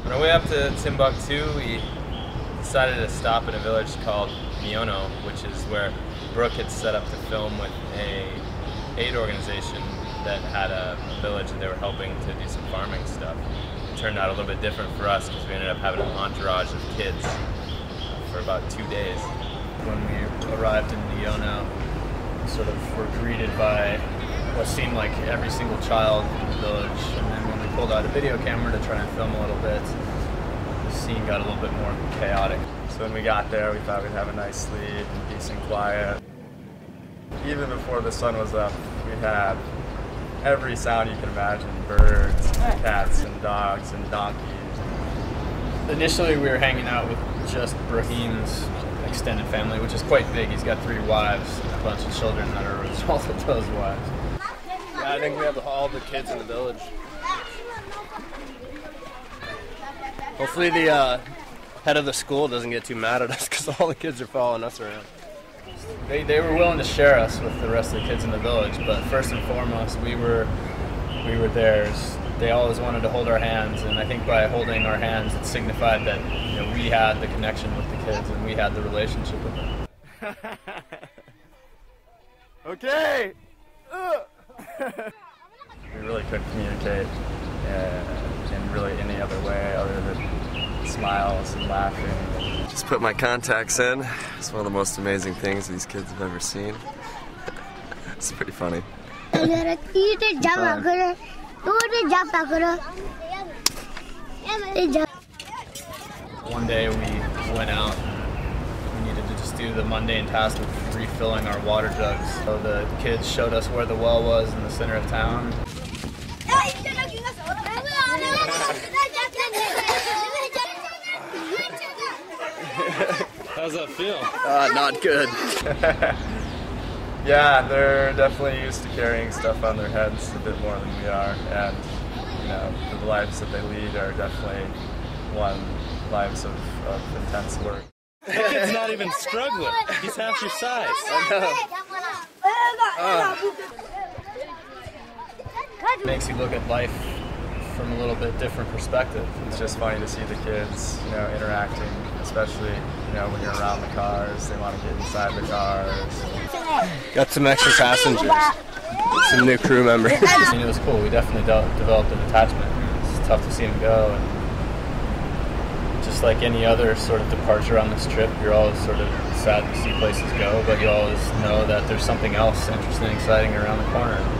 On our way up to Timbuktu, we decided to stop in a village called Miono, which is where Brooke had set up to film with a aid organization that had a village that they were helping to do some farming stuff. It turned out a little bit different for us because we ended up having an entourage of kids for about 2 days. When we arrived in Miono, sort of were greeted by what seemed like every single child in the village, and then when we pulled out a video camera to try and film a little bit, the scene got a little bit more chaotic. So when we got there, we thought we'd have a nice sleep and peace and quiet. Even before the sun was up, we had every sound you can imagine: birds, cats, and dogs, and donkeys. Initially, we were hanging out with just Brahim's extended family, which is quite big. He's got 3 wives and a bunch of children that are a result of those wives. Yeah, I think we have all the kids in the village. Hopefully the head of the school doesn't get too mad at us because all the kids are following us around. They were willing to share us with the rest of the kids in the village, but first and foremost, we were theirs. They always wanted to hold our hands, and I think by holding our hands, it signified that we had the connection with the kids and we had the relationship with them. Okay. We really couldn't communicate in really any other way other than smiles and laughing. Just put my contacts in. It's one of the most amazing things these kids have ever seen. It's pretty funny. One day we went out and we needed to just do the mundane task of refilling our water jugs. So the kids showed us where the well was in the center of town. How's that feel? Not good. Yeah, they're definitely used to carrying stuff on their heads a bit more than we are, and the lives that they lead are definitely lives of intense work. That kid's not even struggling. He's half your size. It makes you look at life from a little bit different perspective. It's just funny to see the kids, interacting, especially, when you're around the cars. They want to get inside the cars. Got some extra passengers, some new crew members. It was cool. We definitely developed an attachment. It's tough to see them go, and just like any other sort of departure on this trip, you're always sort of sad to see places go, but you always know that there's something else interesting and exciting around the corner.